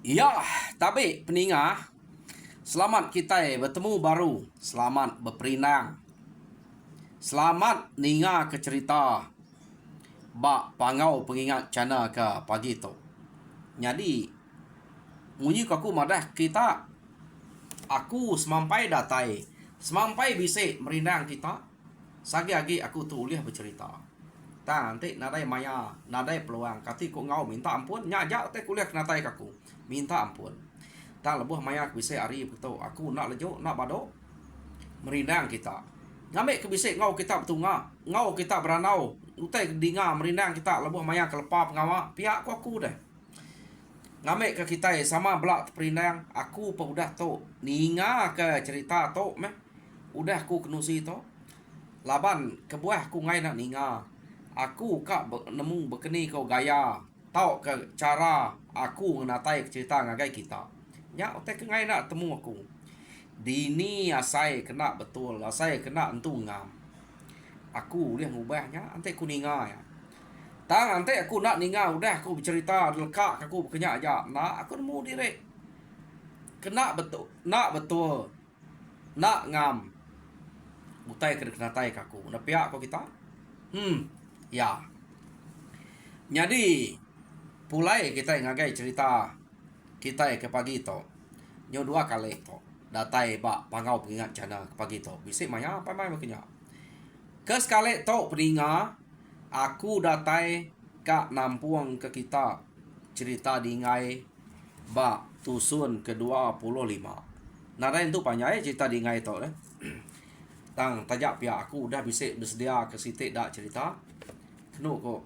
Ya, tapi peningah, selamat kita bertemu baru. Selamat berperinang. Selamat ninga ke cerita. Bak pangau pengingat cana ke pagi tu. Jadi, munyi aku madah kita. Aku semampai datai. Semampai bisik merinang kita. Sagi-agi aku tulis bercerita. Nanti nadai maya, nadai peluang. Kati ku ngau minta ampun. Nyajak te kuliah natai kaku. Minta ampun. Tak lebuh maya bisik hari betul. Aku nak lejuk, nak badok. Merinang kita. Ngambil ke bisik ngau kita bertunga. Ngau kita beranau. Utai dinga merinang kita lebuh maya kelepar pengawak. Pihak aku dah. Ngambil ke kita sama belak perinang. Aku pun udah tu. Ninga ke cerita tu meh. Udah aku kenusi tu. Laban kebuah aku ngai nak ninga. Aku kak nemu berkeni kau gaya. Tahu ke cara aku menatai cerita ngagai kita. Ya, otak ngai nak temu aku. Dini asai kena betul. Asai kena entu ngam. Aku dia ngubahnya. Ante aku ninga ya. Tang ante aku nak ninga. Udah aku bercerita. Lekak aku berkenyak aja. Nak aku nemu diri. Kena betul. Nak betul. Nak ngam. Utai kena tai aku. Nak pihak kau kita. Ya. Jadi pulai kita ngagai cerita kita ke pagi tu. Nyo dua kali tu. Datai bak pangau pengingat jana ke pagi tu. Bisik maya apa mai berkenyak. Ke sekali tu peringa aku datai kak nampuang ke kita cerita dingai bak tusun ke-25. Narain tu panjai cerita dingai tu eh. Tang tajak pihak aku udah bisik bersedia ke sitik dak cerita. Kenu ko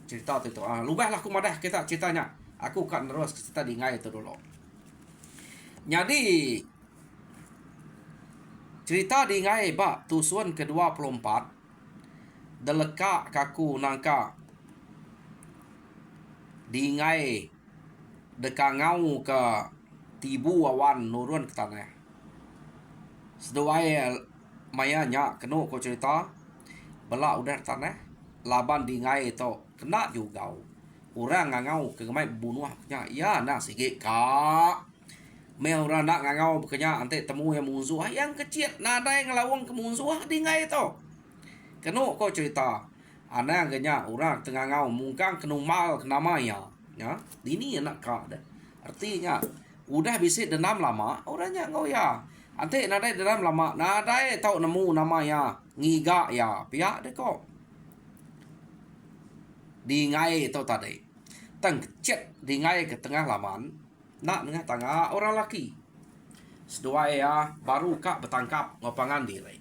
cerita tu. Lubahlah aku madah kita ceritanya. Aku kan terus cerita dingai tu dulu. Jadi cerita dingai bak tusun ke-24 deleka kaku nangka dingai dekangau ke tibu awan nurun ke tanah. Seduai maya nyak kenu ko cerita bela udah tanah laban dingai tu kena juga orang ngangau ke gemai bunuh nya ya nak sikit kak meh orang nak ngangau bekenya ante temu yang musuh yang kecil nadai ngelawang ke musuh dingai tu kenu ko cerita ana genya orang tengah ngau mungkang kenu mal kenama ya dini nak kak dah artinya udah bisik denam lama orangnya ngau ya ante nadai denam lama nadai tau nemu nama ya ngiga ya pihak deh kok dingai tu tadi tang cet dingai ke tengah laman nak dengan tengah orang laki sedua ya baru kak bertangkap ngopangan diri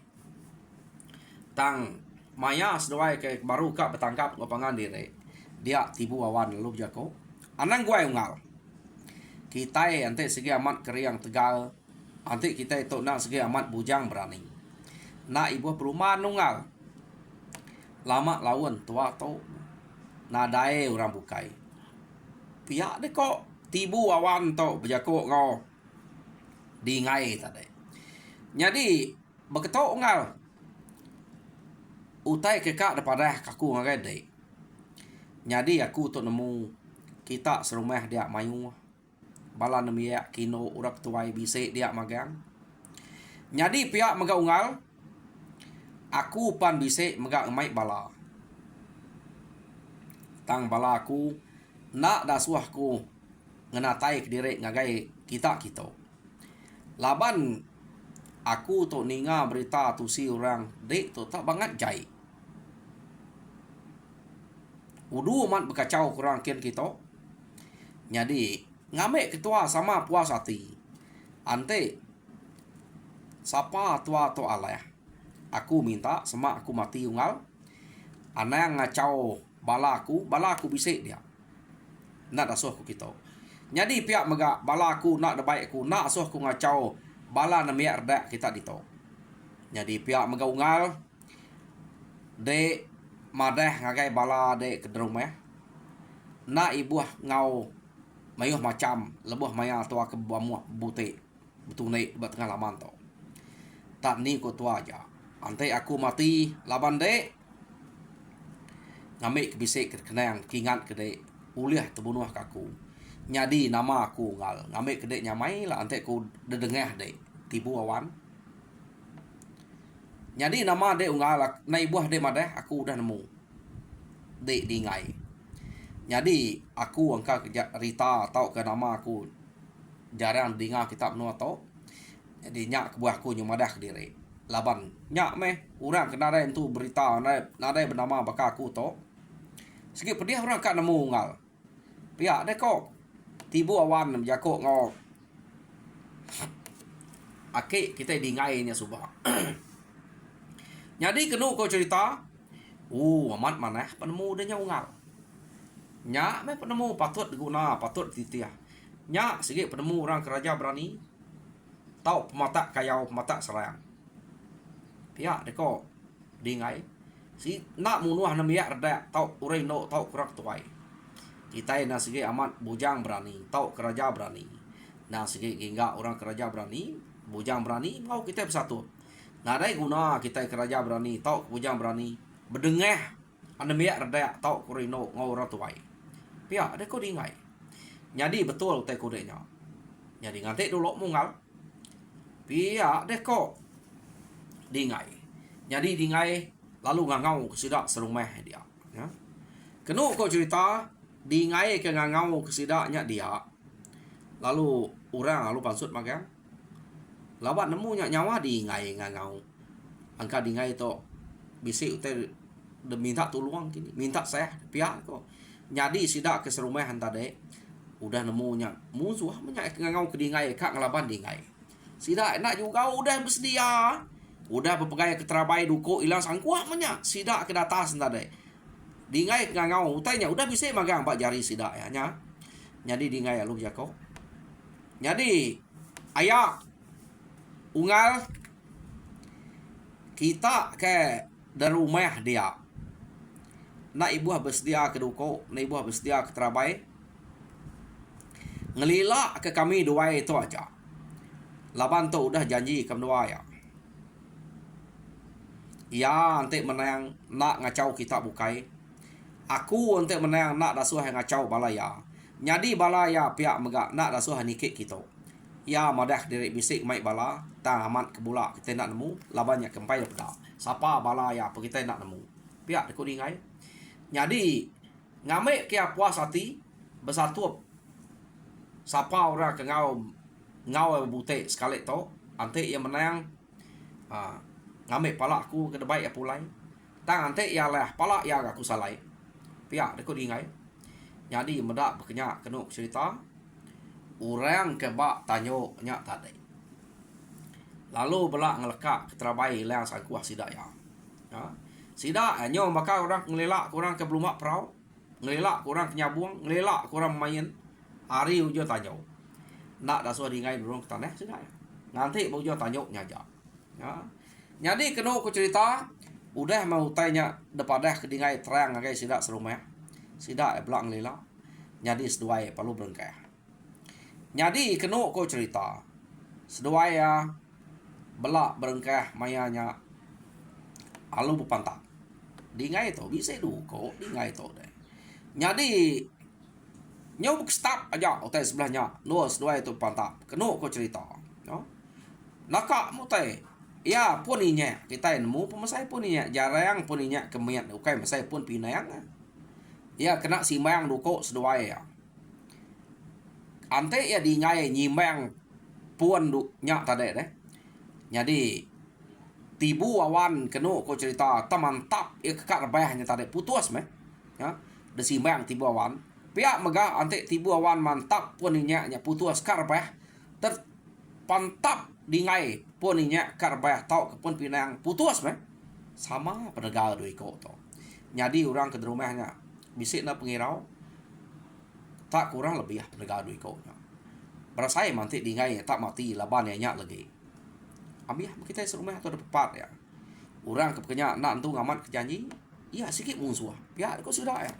tang maya sedua ke baru kak bertangkap ngopangan diri dia tibu awan lalu jako anang gua ungal kita ante segi amat keriang tegal ante kita itu nak segi amat bujang berani nak ibu perumahan nunggal lama lawan tua tu nadai orang bukai pihak deh kok tibu awan tu berjakuk ngau dingai tadi jadi beketok ngal utai kekak daripada kaku ngagai dek jadi aku tu nemu kita serumah dia mayu bala nemiak kino urak tuai bisik dia magang jadi pihak megak ungal aku pan bisik megak emai bala tang bala aku nak dasuahku ngenatai ke diri ngagai kita laban aku tu ninga berita tu si orang dek tu tak banget jai udu mat berkacau kurang kian kita jadi ngamek ketua sama puas hati ante siapa tua tu aleh aku minta semak aku mati ungal anang ngacau bala aku bisik dia nak dasuh aku kita jadi pihak megak bala aku nak debaik aku nak asuh aku ngacau bala namiak redak kita dito jadi pihak megak ungal dek madah ngagai bala dek kedrumeh nak ibuah ngau mayuh macam lebuh maya tua ke bamuah butik betul naik buat tengah laman tu tak ni ko tua aja ante aku mati laban dek ngamik bisik kenang kingat ke dek uliah terbunuh kaku Jadi nama aku ngal ngambil kedek nyamai lah ante ku dedengah dek tibu awan. Jadi nama dek ngal nai buah dek madeh aku udah nemu dek dingai. Jadi aku angka Rita tau ke nama aku jarang dengar kitab nu atau jadi nyak ke buahku nyumadah ke diri laban nyak meh orang kena ada tu berita nada bernama baka aku to sikit pedih orang kat nemu ngal pihak dek kok tibu awan jakok ngau akik kita dingai nya subah. Jadi kenu kau cerita amat maneh penemu dia ngal nyak meh penemu patut diguna patut titiah nyak sikit penemu orang keraja berani tau pemata kayau pemata serang pihak deko dingai si nak munuah namiak reda tau urei no tau kurak tuai kita na sige amat bujang berani tau keraja berani na sige hingga orang keraja berani bujang berani mau kita bersatu nadai guna kita keraja berani tau bujang berani bedengeh namiak reda tau kurei no ngau orang tuai pihak deko dingai jadi betul te kodenya jadi ngantek dulu mungal pihak deko dingai jadi dingai lalu ngangau kesidak serumah dia ya kenu kau cerita dingai ke ngangau kesidaknya dia lalu orang lalu pansut makan lawan nemunya nyawa dingai ngangau angka dingai to bisik utai minta tolong kini minta saya pihak kok jadi sidak ke serumah tadi udah nemunya musuh menyak ngangau ke dingai kak ngelaban dingai sidak nak juga udah bersedia udah berpegai keterabai duko ilang sangkuah menyak sidak ke atas tadi dingai ngangau utainya udah bisa magang pak jari sidak ya nya jadi dingai lu jako jadi ayak ungal kita ke dari rumah dia nak ibu bersedia ke duko nak ibu bersedia ke terabai ngelila ke kami dua itu aja laban tu udah janji ke dua ya ya nanti menang nak ngacau kita bukai aku nanti menang nak dasuh ngacau balaya jadi balaya pihak megak nak dasuh nikik kita ya madah diri bisik mai bala tamat kebula kita nak nemu labannya kempai pada siapa balaya apa kita nak nemu pihak deku dingai jadi ngamik kia puas hati bersatu siapa orang ke ngau bute sekali to ante yang menang ngamik palak aku ke debai apulai tang ante ya lah palak ya aku salai pihak deku dingai jadi medak berkenyak kenu cerita orang ke bak tanyo nyak tadi lalu belak ngelekak ke terabai lang sangkuah sidak ya sidak nyo maka orang ngelelak kurang ke belumak perau ngelelak kurang ke nyabung ngelelak kurang main hari ujo tanyo nak dah suah dingai durung ke tanah sidak ya nanti ujo tanyo nyaja ya jadi kena aku cerita udah mau tanya depadah ke dingai terang ngagai sidak serumah sidak belak ngelelak jadi seduai perlu berengkah jadi kena aku cerita seduai ya belak berengkah mayanya alu berpantak dingai tu bisa duko dingai tu deh jadi nyok stop aja hotel sebelahnya luas dua itu pantak kena aku cerita no nakak mutai ya puninya kita nemu pemasai puninya jarang puninya kemiat ukai masai pun pinang ya kena simbang duko seduai ya ante ya dingai nyimbang pun nya tadi deh jadi tibu awan kena ko cerita tamantap ya kekak rebahnya tadi putus meh ya desimbang tibu awan pihak megah ante tibu awan mantap pun nya putus karbah terpantap dingai pun nya karbah tau kepun pinang putus meh sama penegak doi ko to jadi orang ke rumahnya bisik na pengirau tak kurang lebih penegak doi ko nya berasai mantik dingai tak mati laban nya lagi ambil kita serumah atau ada pepat ya orang kepekenya nak tu ngamat kejanji iya sikit musuh pihak kau sudah ya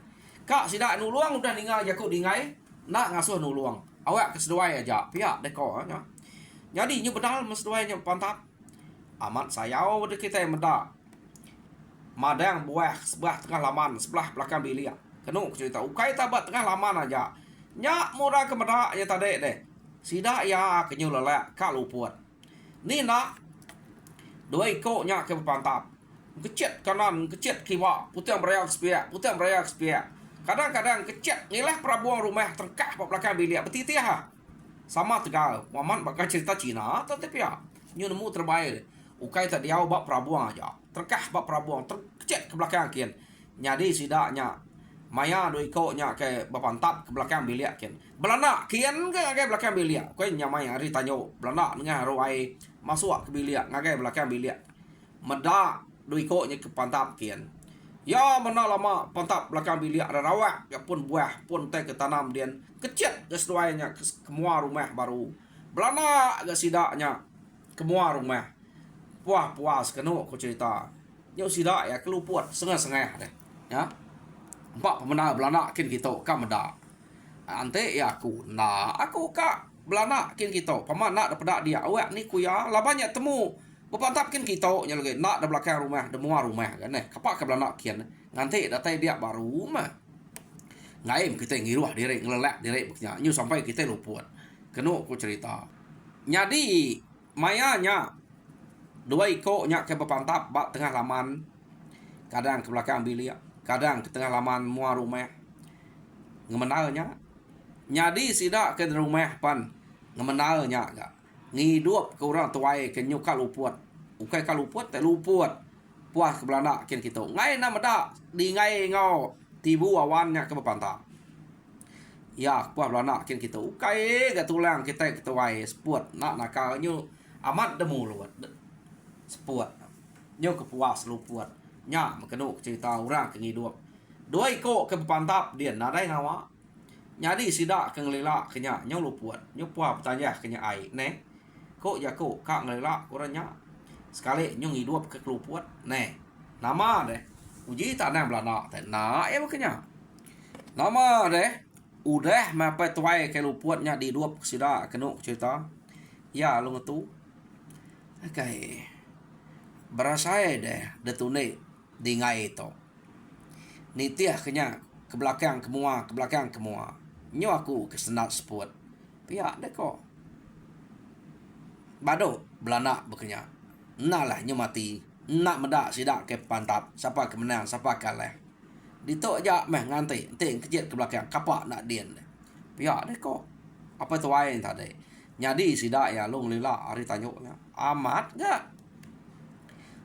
kak sidak nuluang udah ningai jaku dingai nak ngasuh nuluang awak keseduai aja pihak deko ya jadi nyu bedal mesduainya pantap amat sayau de kita meda madang buah sebelah tengah laman sebelah belakang bilik kenu cerita ukai tabat tengah laman aja Nyak murah kemada nya tade deh. Sida ya kenyu lelak kak lupuat. Ni nak dua iko nyak ke pantap. Kecet kanan, kecet kiwa, putih beraya sepia, putih beraya sepia. Kadang-kadang kecet ngilah prabuang rumah terkah pak belakang bilik betiti ha. Sama tegal, waman bakal cerita Cina tetapi ya. Nyu nemu terbaik. Ukai tak diau bak prabuang aja. Terkah bak prabuang terkecet ke belakang kian. Jadi sidaknya Maya doi ko nya ke bapantap ke belakang bilik kian. Belana kian ke belakang bilik. Kau nyamai hari tanyo belana ngah roai masuk ke bilik ngagai belakang bilik. Meda doi ko nya ke pantap kian. Ya mana lama pantap belakang bilik ada rawak ya pun buah pun teh ke tanam dian kecet ke seduainya ke semua rumah baru. Belana ke sidaknya semua rumah. Puas kenu ko cerita. Nyo sidak ya keluput sengah-sengah deh. Ya. Empat pemenang belana kin kita ka meda. Ante ya aku ka belana kin kita. Paman nak dapat dia awak ni kuya lah banyak temu. Bepantap kin kita nya lagi nak da belakang rumah da muar rumah kan eh. Kapak ke belana kian. Nganti datai dia baru mah. Ngaim kita ngiruah direk ngelelak direk beknya. Nyu sampai kita luput. Kenu ku cerita. Jadi mayanya dua iko nya ke bepantap bak tengah laman. Kadang ke belakang bilik, kadang ke tengah laman muar rumah. Ngemenalnya. Nyadi sidak ke rumah pan. Ngemenalnya gak. Ngidup ke orang tuai ke nyuka luput. Ukai ka luput te luput. Puas ke belanda kin kita. Ngai na meda di ngai ngau tibu awannya ke bepantap. Ya puas belanda kin kita. Ukai ke tulang kita wai sput nak nakal nyu amat demu luat. Sput. Nyu ke puas luput. Nya makenu cerita orang ke ngidup. Dua iko ke bepantap dia nadai nawa. Nyadi sidak ke ngelila kenya nyau luput. Nyu puas bertanya kenya ai ne. Ko ya ko kak ngelila orangnya. Sekali nyu ngidup ke keluput ne. Nama deh. Uji tak nang belana teh na ya makanya. Nama deh. Udah mapai tuai ke luputnya di duap sidak kenu cerita. Ya lu ngetu. Okay. Berasa deh detune di ngai itu. Nitiah kenya ke belakang kemua. Nyo aku kesenat sport. Pihak deh kok. Bado belana bekenya. Nalah nyo mati. Nak medak sidak ke pantap. Siapa kemenang, siapa kalah. Ditok aja meh nganti. Ente kejit ke belakang. Kapak nak dian deh. Pihak deh kok. Apa tu wain tadi. Nyadi sidak ya long lila hari tanyuknya. Amat gak?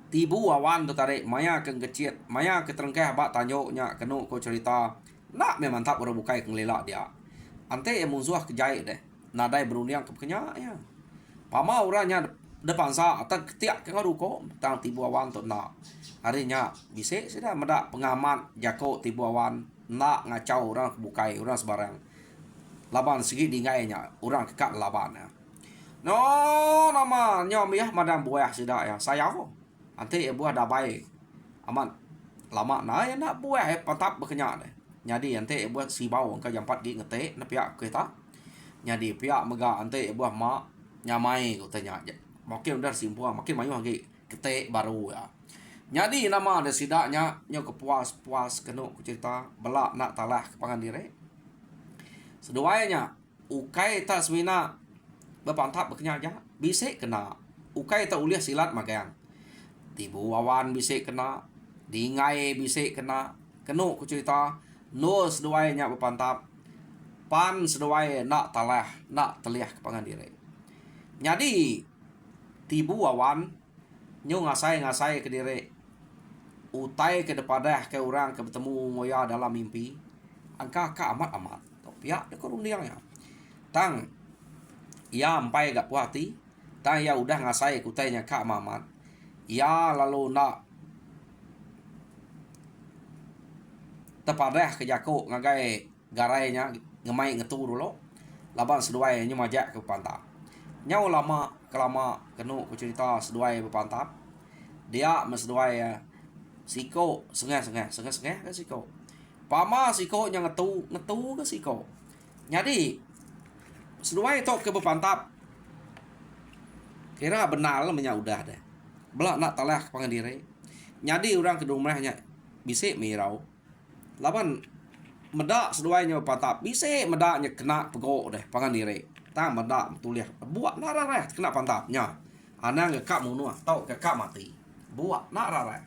Tibu awan tu tarik maya ke kecit maya ke terengkeh bak tanyuknya kenu ko cerita nak memang tak baru bukai ke ngelila dia ante yang musuh kejait deh nadai beruniang ke kenya ya pama orangnya depan sa atau ketiak ke ngaruko tang tibu awan tu nak harinya bisa sudah medak pengamat jako tibu awan nak ngacau orang bukai orang sebarang laban segi dingainya orang kekak laban ya no nama nyom ya madam buah sudah ya saya kok Ante buah dah baik. Aman. Lama na ya nak buah patap berkenyak deh. Jadi ante buah si bau ka jam 4 gi ngete na pihak kita. Jadi pihak mega ante buah mak nyamai ko tanya. Makin udah simpuang makin mayu lagi kete baru ya. Jadi nama ada sidaknya nyo kepuas kenu ku cerita belak nak talah kepangan dire. Seduanya ukai tak semina berpantap berkenyak aja bisa kena. Ukai tak uliah silat magang. Tibu awan bisa kena, dingai bisa kena, kenu ku cerita, no seduainya berpantap, pan seduai nak talah, nak teliah kepangan diri. Jadi tibu awan, nyu ngasai ke diri, utai ke depadah ke orang ke bertemu moya dalam mimpi, angka amat. Pihak dia korundiangnya. Tang, ya ampai gak puati, tang ya udah ngasai kutainya kak mamat. Ya lalu nak tepadah ke jako ngagai garainya ngemai ngetu dulu laban seduai nya majak ke pantap nyau lama kelama kenu ku cerita seduai berpantap dia mesduai ya siko sengah ke siko pama siko nya ngetu ke siko jadi seduai tok ke berpantap kira benar nya udah deh belak nak talah kepangan diri. Nyadi orang ke rumahnya bisa mirau. Laban medak seduainya patap bise medaknya kena pegok deh pangan diri tang medak tulis buat narareh kena pantapnya anang gekak munua tau gekak mati buat narareh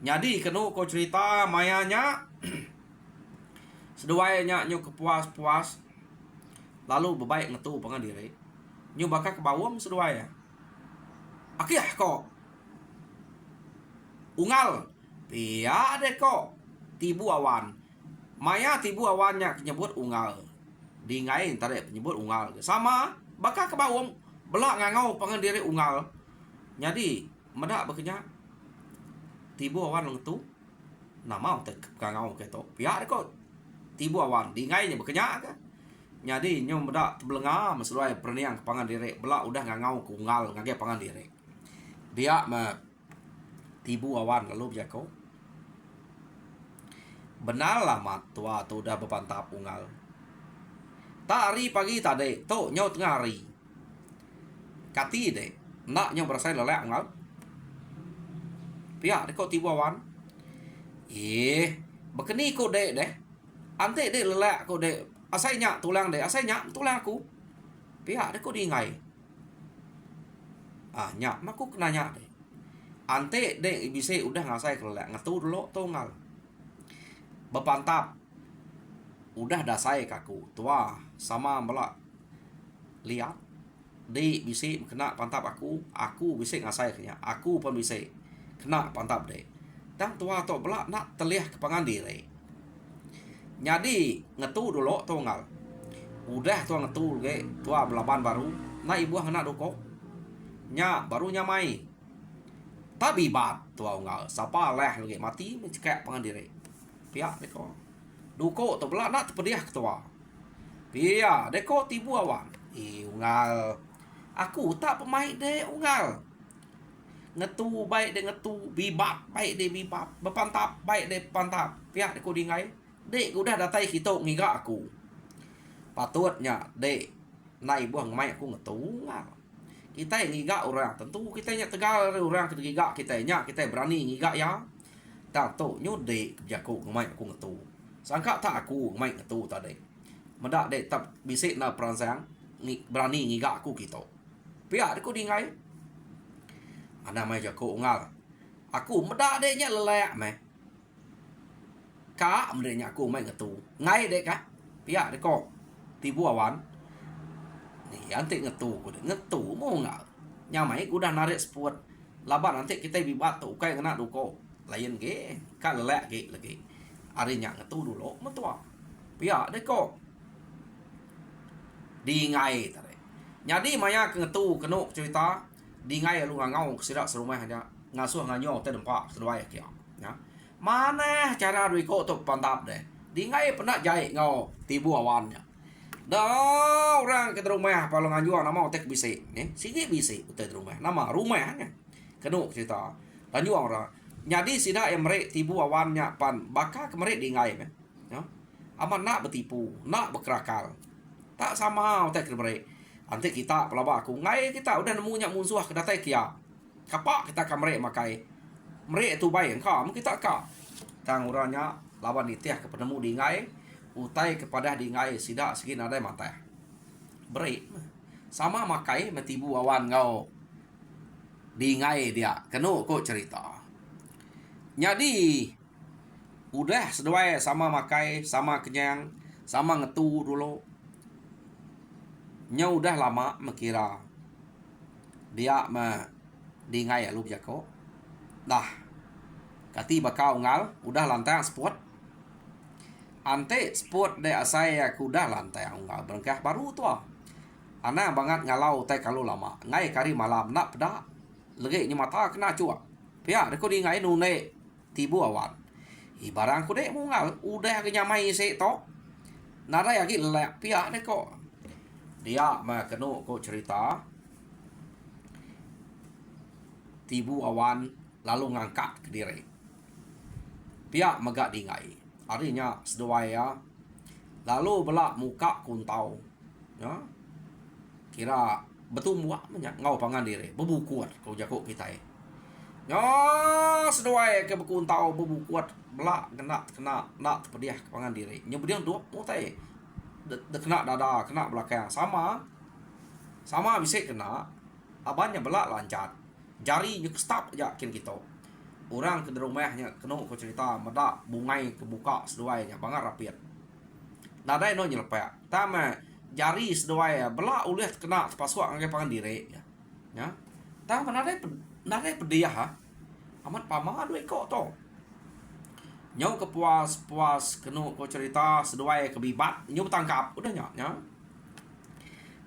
jadi kenu ko cerita mayanya seduainya nyu kepuas-puas lalu bebaik ngetu pangan diri nyu bakal ke bawang seduai akhirnya kok ungal pia deh kok tibu awan maya tibu awannya nyebut ungal dingai tadi penyebut ungal sama bakal ke bawang belak ngangau pangan diri ungal jadi medak bekerja tibu awan ngetu nama teh ngangau keto pia deh kok tibu awan dingai nya bekerja kan jadi nyo medak tebelenga meseluai perniang ke pangan diri belak udah ngangau ke ungal ngage pangan diri dia me tibu awan lalu jako benar lama tua tu dah berpantap ungal tari pagi tadi tu nyo tengah hari kati deh nak nyo berasai lelak ungal pihak deh kau tibu awan bekeni kau deh ante deh lelak kau deh asai nyak tulang deh asai nyak tulang aku pihak deh kau diingai nyak aku kena nyak deh ante deh bisa udah ngasai kelelak ngetu dulu tu ungal berpantap udah dasai kaku tua sama melak lihat di bisa kena pantap aku bisa ngasai kenya aku pun bisa kena pantap deh dan tua to belak nak terlihat kepangan diri jadi ngetu dulu tu ngal udah tua ngetu ge tua belaban baru na ibu anak doko nya baru nyamai tapi bat tua ngal sapa leh lagi mati mencekak pangan diri pihak deko duko to belak nak terpediah ketua pihak deko tibu awan ungal aku tak pemain deh ungal ngetu baik deh ngetu bibap baik deh bibap berpantap baik deh pantap pihak deko dingai dek udah datai kita ngiga aku patutnya dek na ibu mai aku ngetu ungal kita yang ngiga orang tentu kita nya tegal orang ketiga kita nya kita berani ngiga ya tak tu nyu dek jaku mai aku ngetu sangka tak aku mai ngetu tadi medak dek tak bisik na peransang berani ngiga aku gitu pihak aku dingai ana mai jaku ungal aku medak deknya lelek meh ka mendenya aku mai ngetu ngai dek ka pihak dek kok tibu awan nih ante ngetu ku ngetu mau nggak nyamai udah narik sport laban nanti kita bibat tuh kayak kena duko lain ge kan lelek ge lagi arinya ngetu dulu metua pihak deh kok dingai tadi jadi maya ngetu kenuk cerita dingai lu ngangau sidak serumah aja ngasuh nganyo teh dempak seduai kia ya mana cara riko tuh pantap deh dingai pernah jahit ngau tibu awannya dah orang ke rumah kalau nganjuan nama otek bisi sini bisi utai rumah nama rumahnya kenuk cerita lanjuan orang jadi sidak yang merek tibu awannya pan bakal kemerek dingai ya aman nak bertipu nak berkerakal tak sama otek merek nanti kita pelabak aku ngai kita udah nemunya musuh ke datai kia kapak kita kemerek makai merek tu baik engkau kita kak tang orangnya lawan nitiah ke penemu dingai utai kepada dingai sidak segini ada mata break sama makai metibu awan ngau dingai dia kenu kok cerita jadi udah seduai sama makai sama kenyang sama ngetu dulu nya udah lama mekira dia dingai lu jako dah kati bakal ngal udah lantai sport ante sport de asai aku udah lantai ngal berengkah baru tu ana banget ngalau teh kalau lama ngai kari malam nak peda lagi ni mata kena cua pia de ko di ngai nune tibu awan barang ku dek mungal udah kenyamai se to nara ya lek pia de ko dia mah kenu ko cerita tibu awan lalu ngangkat ke diri pihak megak dingai artinya seduai ya lalu belak muka kuntau ya kira betul muak banyak ngau pangan diri bebukuat kau jago kita Nyo seduai ke beku tau berbukuat belak kena nak terpediah kepangan diri. Nyo bediang dua mutai. De kena dada, kena belakang sama. Sama bisa kena abannya belak lancat. Jari nyo stop aja kin kita. Orang ke rumahnya kena ko cerita medak bungai kebuka seduainya bangar rapiat. Nadai no nyelepek. Tama jari seduai belak ulih kena terpasuak ngai pangan diri ya. Ya. Tama nadai pediah ha. Amat pama dua ekor to. Nyau kepuas kenu ko cerita seduai kebibat, nyau bertangkap udah nya.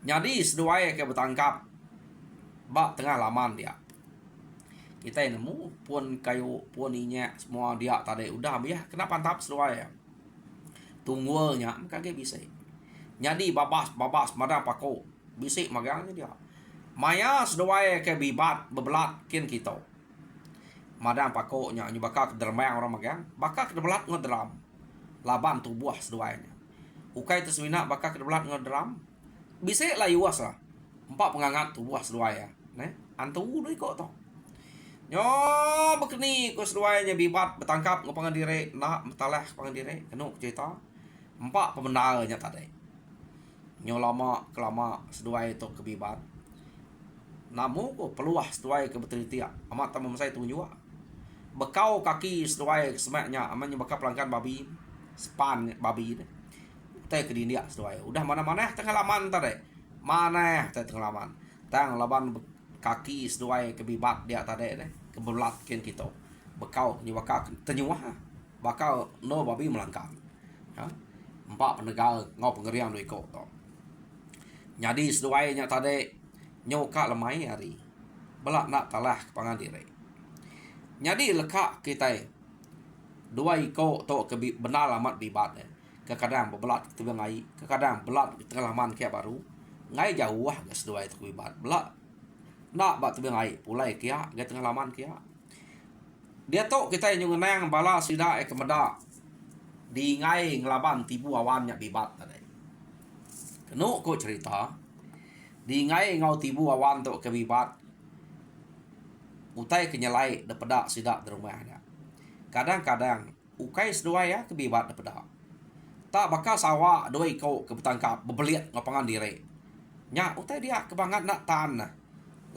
Jadi seduai ke bertangkap bak tengah laman dia. Kita nemu pun kayu pun inya semua dia tadi udah biar kena pantap seduai. Tunggunya kagak bisa. Jadi babas madang pako bisik magangnya dia. Maya seduai ke bibat bebelat kin kita. Madang pakoknya nyu bakal ke dermang orang magang bakal ke debelat ngedram laban tubuh seduainya ukai terswina bakal ke debelat ngedram bisa lah yuas lah empat pengangat tubuh seduai ya antu deui kok to nyo bekeni ko seduainya bibat bertangkap ngopangan diri nak metalah pangan diri kenu cerita empat pemenarnya tadi nyo lama kelama seduai itu kebibat namu ko peluah seduai ke betelitiak amat tamu saya tunjuk bekau kaki seduai semaknya amanya bekau pelanggan babi span babi ini teh ke dia seduai udah mana tengah laman tadi mana teh tengah laman tang laban kaki seduai kebibat dia tadi deh kebelat kin kita bekau ni bakal tenyuah bakal no babi melangkang ya empat penegak ngau pengerian do iko to jadi seduai nya tadi nyoka lemai hari belak nak talah kepangan diri. Jadi lekak kita dua iko to ke benar amat bibat kadang bebelat kita ngai kadang belat tengah laman kia baru ngai jauh ah gas dua itu bibat belak nak bat tu ngai pulai kia ge tengah laman kia dia to kita yang nang bala sida ke meda di ngai ngelaban tibu awannya bibat tadi kenu ko cerita di ngai ngau tibu awan to ke bibat utai kenyalai de pedak sidak di rumah ada. Kadang-kadang ukai sedua ya kebibat de pedak. Tak bakal sawa dua iko ke betangkap bebeliat ngapangan diri. Nya utai dia kebangat nak tan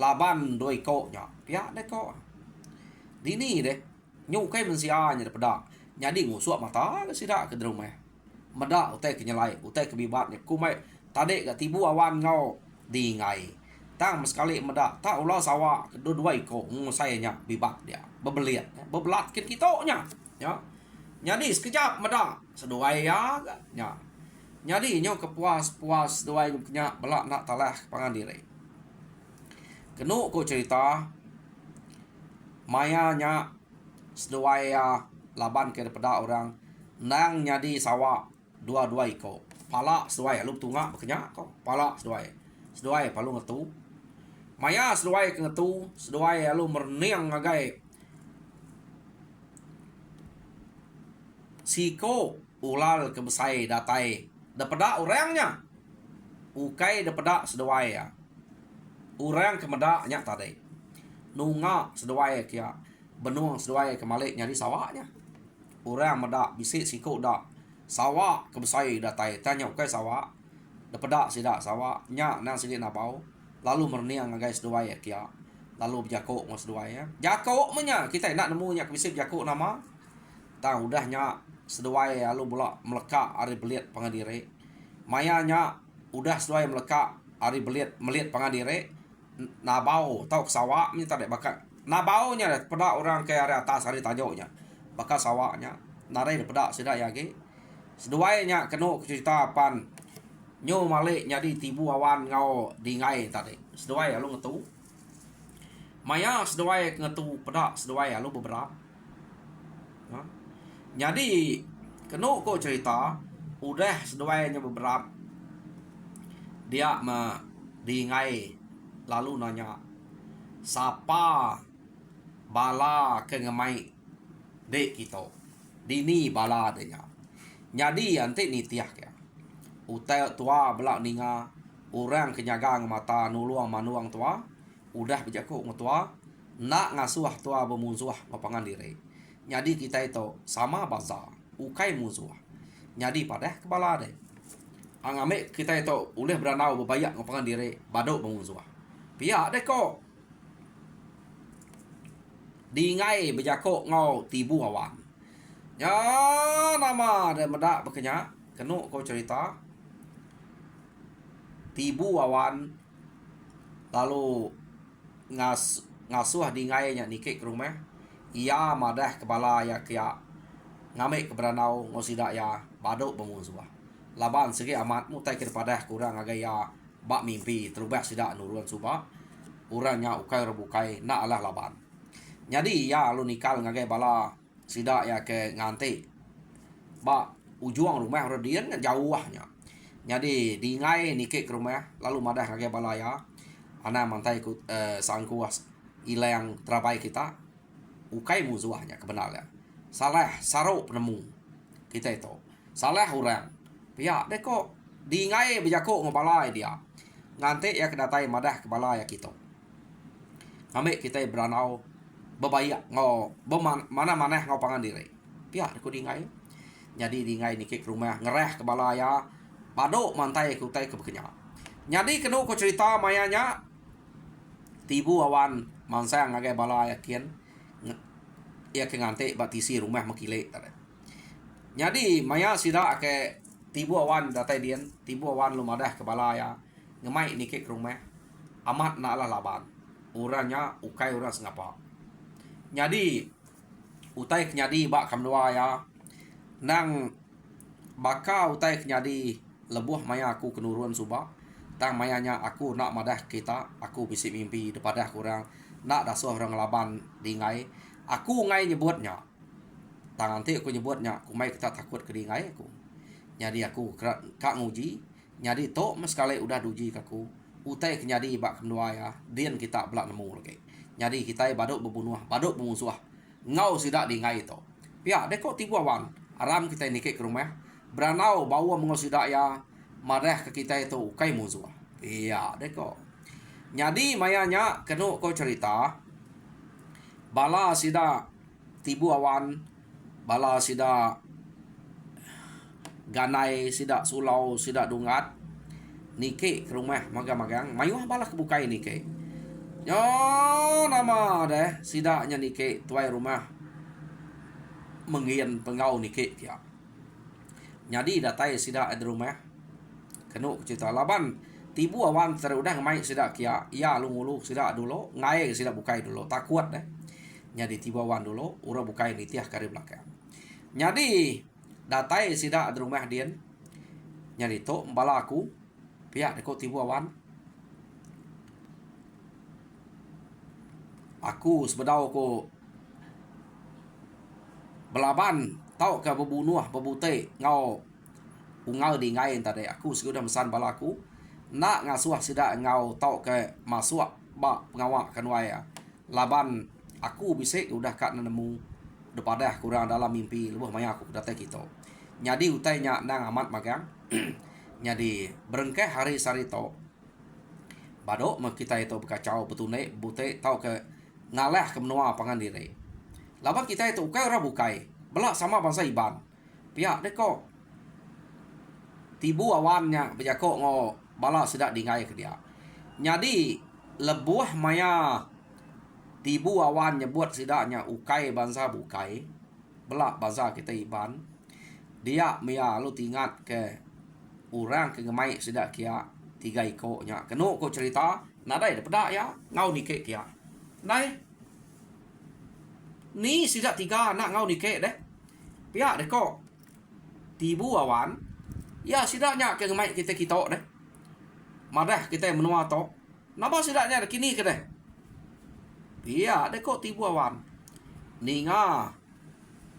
laban dua iko nya. Pia de ko. Dini deh. Nyu ukai mensianya de pedak. Jadi ngusuak mata ke sidak ke rumah. Medak utai kenyalai, utai kebibatnya kumai tadi gak tibu awan ngau di ngai. Tang sekali medak tak ulah sawa dua iko saya nya bibat dia bebeliat bebelat kita nya ya jadi sekejap medak seduai ya nya jadi nyo kepuas duai nya belak nak talah pangan diri kenu ko cerita maya nya seduai ya laban ke pada orang nang nyadi sawa dua iko pala seduai lu tunga bekenya kok pala seduai palu ngetu maya seduai kengetu seduai lalu merniang ngagai siko ulal kebesai datai dapeda orangnya ukai dapeda seduai ya orang kemeda nya tadi nunga seduai kia benuang seduai kemalik nyari sawahnya orang meda bisik siko dak sawah kebesai datai tanya ukai sawah dapeda sida sawah nya nang sidi nabau lalu merniang guys dua ya kia lalu jako mas dua ya jako menya kita nak nemu nya bisa jako nama tahu udahnya sedua ya lalu bola melekak ari beliat pangadire mayanya udah sedua melekak ari beliat melihat pangadire nabau tahu sawah minta dek bakal nabau nya pada orang ke area atas hari tajonya bakal sawahnya narai pada sida ya ge sedua nya kenu cerita pan nyo malik nyadi tibu awan ngau di ngai tadi sedua ya lu ngetu maya sedua ya ngetu pedak sedua ya lu beberapa ya. Jadi kenu ko cerita udah sedua nya beberapa dia di ngai lalu nanya sapa bala ke ngemai dek kita dini bala adanya jadi anti nitiah ya utai tua belak ninga orang kenyagang mata nuluang manuang tua udah bijako ngetua nak ngasuh tua bermusuh ngapangan diri. Jadi kita itu sama bangsa, ukai musuh. Jadi pada kepala deh. Angame kita itu boleh beranau berbayak ngapangan diri, baduk bermusuh. Pihak deh kok. Dingai berjakok ngau tibu awan. Ya nama ada medak berkenyak. Kenuk kau cerita. Tibu awan. Lalu ngasuh dingai nya nikik ke rumah. Ia madah kepala ya kia. Ngamik ke beranau ngosidak ya baduk bermusuh. Laban segi amat mutai kepada kurang agak ya bak mimpi terubah sidak nuruan subah. Urangnya ukai rebukai nak alah laban. Jadi ya lu nikal ngagai bala sidak ya ke nganti. Ba ujung rumah rodian jauhnya. Jadi dingai nikik ke rumah lalu madah ngagai bala ya. Ana mantai ikut sangkuas ilang terabai kita. Ukai musuhnya kebenarnya. Salah saruk penemu kita itu. Salah orang. Pihak deh kok dingai berjakok ngebalai dia. Nganti ya kedatai madah kepala ya kita. Ambil kita beranau bebayak ngau mana-mana ngau pangan diri. Pihak aku dingai. Jadi dingai nikik rumah ngereh ke balaya. Baduk mantai kutai ke bekenya. Jadi kena aku cerita mayanya tibu awan mansang ngagai balaya kian. Ia ke nganti batisi rumah makile tadi. Jadi maya sida ke tibu awan datai dian, tibu awan lumadah ke balaya. Ngemai nikik rumah. Amat nak lah laban. Urangnya ukai urang sengapa. Jadi utai kenyadi bak kamdua ya. Nang baka utai kenyadi lebuh maya aku kenuruan subak. Tang mayanya aku nak madah kita, aku bisik mimpi daripada kurang nak dasuh orang laban dingai. Aku ngai nyebutnya. Tang nanti aku nyebutnya, aku mai kita takut ke dingai aku. Jadi aku kak nguji. Jadi tok meskali udah duji aku. Utai kenyadi bak kamdua ya. Dian kita belak nemu lagi. Jadi kita baduk berbunuh, baduk bermusuh. Ngau sidak dingai itu. Pihak dekok tibu awan. Aram kita nikik ke rumah. Beranau bawa mengau sidak ya. Marah ke kita itu ukai musuh. Pihak dekok. Jadi mayanya kena kau cerita. Bala sidak tibu awan. Bala sidak ganai, sidak sulau, sidak dungat. Nikik ke rumah magang-magang. Mayuh bala kebukai nikik. Yo nama deh sidaknya nike tuai rumah mengian pengau nike kia. Jadi datai sidak ada rumah kenu cerita laban tibu awan terudah ngamai sidak kia. Ya lu sidak dulu ngai sidak bukai dulu takut deh. Jadi tibu awan dulu ura bukai nitiah kari belakang. Jadi datai sidak ada rumah dian. Jadi to mbala aku pihak deko tibu awan. Aku sebedau ko belaban tau ke berbunuh berbute ngau ungal di ngai tadi aku sudah mesan balaku nak ngasuh sida ngau tau ke masuk ba pengawak kanwaya laban aku bisik udah kat nemu daripada kurang dalam mimpi lebih maya aku datai kita. Jadi utainya nang amat magang. Jadi berengkeh hari sarito badok kita itu berkacau betune bute tau ke ngalah ke menua pangan diri. Laban kita itu ukai orang bukai. Belak sama bangsa Iban. Pihak deko. Tibu awannya berjakok ngo bala sedak dingai ke dia. Jadi lebuh maya tibu awan nyebut sedaknya ukai bangsa bukai. Belak bangsa kita Iban. Dia mia lu tingat ke orang ke ngemai sedak kia 3 ikoknya. Kenu ko cerita nadai daripada ya ngau nikik kia. Nai ni sidak 3 anak ngau nikik deh. Pihak deh kok. Tibu awan. Ya sidaknya ke ngemai kita deh. Madah kita menua to. Napa sidaknya kini ke deh. Pihak deh kok tibu awan. Ninga.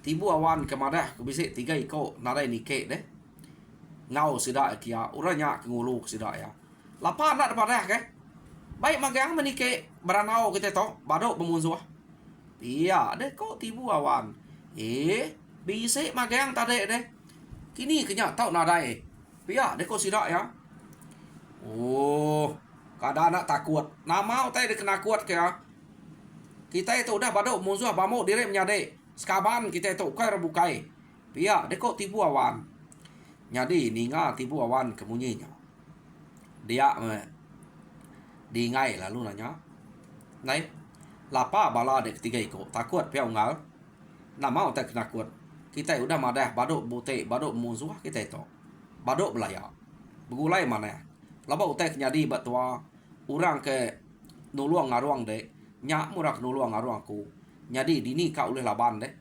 Tibu awan ke madah ke bisik 3 ikok nadai nikik deh. Ngau sidak kia. Uranya ke ngulu sidak ya. Lapan nak daripada ke. Baik magang menike beranau kita to, badok bermusuh. Iya, deh kok tibu awan. Bisik magang tadi deh. Kini kenyak tau nadai. Iya, deh kok sidak ya. Oh, kada anak takut. Nama utai dia kena kuat ke ya. Kita itu udah baduk musuh bamuk diri menyade. Sekaban kita itu ukai rebukai. Pihak dekok tibu awan. Jadi ninga tibu awan kemunyinya. Dia dingai lalu nanya. Nai, lapa bala dek ketiga ikut. Takut pihak ungal. Nama utak nakut. Kita udah madah baduk bute, baduk musuh kita itu. Baduk belaya. Begulai mana? Laba utak nyadi batua orang ke nuluang ngaruang dek. Nyak murak nuluang ngaruang ku. Nyadi dini kau oleh laban dek.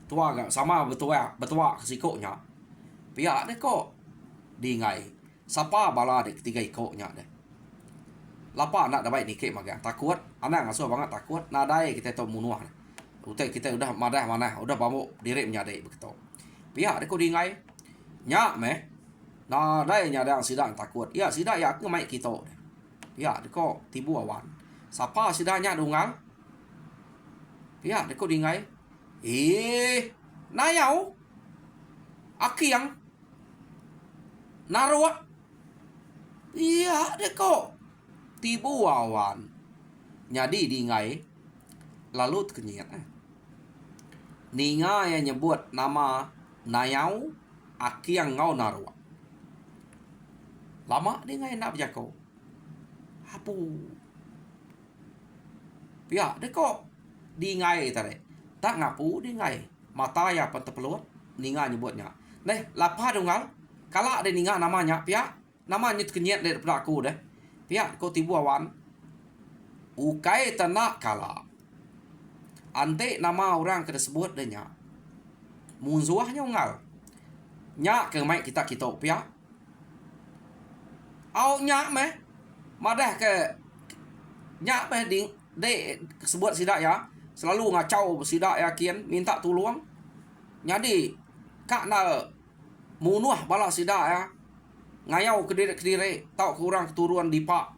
Tua gak sama betua kesikoknya. Pihak dek kok dingai. Sapa bala dek ketiga ikutnya dek. Lapa nak dapat nikik magang. Takut. Anak ngasuh banget takut. Nadai kita itu munuah dek. Utai kita udah madah mana. Udah bamuk diri menyadai begitu. Pihak dek kok dingai. Nyak meh. Nadai nyadang sidang takut. Ya sidang ya aku maik kita dek. Pihak dek kok tibu awan. Sapa sidanya dungal? Pihak dek kok dingai. Nayau. Akiang. Narua. Iya dek kok tibu awan. Nyadi dingai. Lalu kenyat. Ninga yang nyebut nama Nayau. Akiang ngau narua. Lama dingai nak berjako. Apu. Pihak dek kok dingai tadi. Tak ngapu dingai. Mata ya pentepelut. Ninga nyebutnya. Nih, lapa dungal. Kalau ada ninga namanya, pihak. Namanya kenyat daripada aku deh. Pihak kau tibu awan. Ukai tenak kala. Ante nama orang kena sebut dia nyak. Musuhnya ungal. Nyak ke maik kita pihak. Au nyak meh. Madah ke nyak meh ding. Dek sebut sidak ya. Selalu ngacau sidak ya kian. Minta tolong. Jadi. Kak na munuh bala sidak ya. Ngayau ke diri. Tau kurang keturuan dipak.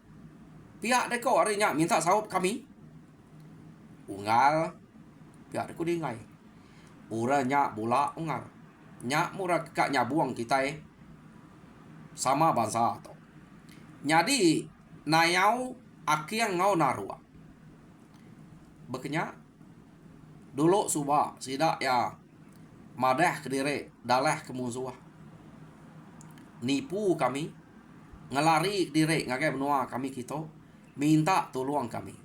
Pihak deko hari nyak minta sahut kami. Ungal. Pihak deko dingai. Ura nyak bola ungal. Nyak murah kak nyabuang kita sama bangsa to. Jadi nayau akiang ngau narua. Bekenya dulu suba sidak ya madah ke diri dalah ke musuh. Nipu kami ngelari diri ngagai benua kami kita minta tolong kami.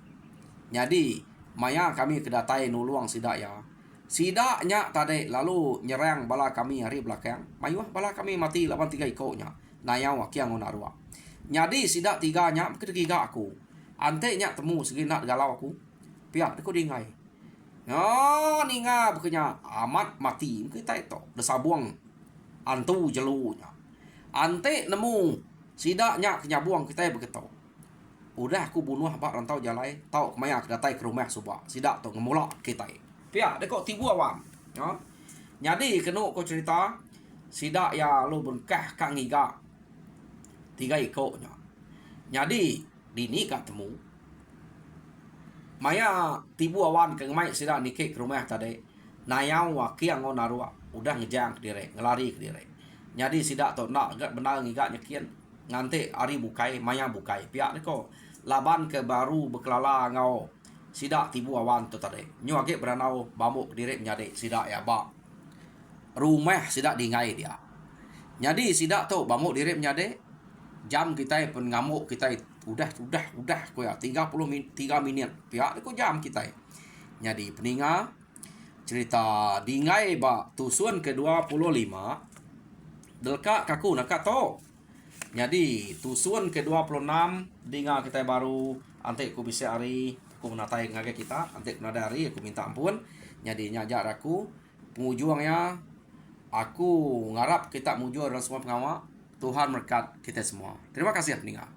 Jadi maya kami kedatai nuluang sidak ya. Sidaknya tadi lalu nyerang bala kami hari belakang. Mayuah bala kami mati 83 ikutnya. Nayau akiang ngau narua. Jadi sidak tiganya ketiga aku. Ante nyak temu segi nak galau aku. Pihak aku dingai. Oh, ninga bekenya amat mati kita itu. Desabuang antu jelunya. Ante nemu sidaknya kenyabuang kita begitu. Udah aku bunuh bak rantau jalai. Tau kemaya datai ke rumah subak. Sidak tu ngemulak kita. Pihak dia kok tibu awam. Ya. Jadi kena kau cerita sidak ya lu berkah kang iga. 3 ikutnya. Jadi dini ketemu. Maya tibu awan ke ngemai sidak nikik ke rumah tadi. Nayau wakiang ngau narua. Udah ngejang ke diri. Ngelari ke diri. Jadi sidak tu nak agak benar ngigak nyekian. Nganti hari bukai. Maya bukai. Pihak ni ko. Laban ke baru berkelala ngau. Sidak tibu awan tu tadi. Nyu agak beranau bamuk ke diri menjadi sidak ya bak. Rumah sidak dingai dia. Jadi sidak tu bamuk diri menjadi. Jam kita pun ngamuk kita udah ko ya 3 minit pihak ko jam kita. Jadi peninga cerita dingai ba tusun ke-25 delka kaku nak to. Jadi tusun ke-26 dinga kita baru ante ku bisa hari aku menatai ngage kita ante kuna dari aku minta ampun. Jadi nyajak aku pengujuangnya aku ngarap kita mujur dalam semua pengawal. Tuhan berkat kita semua. Terima kasih peninga.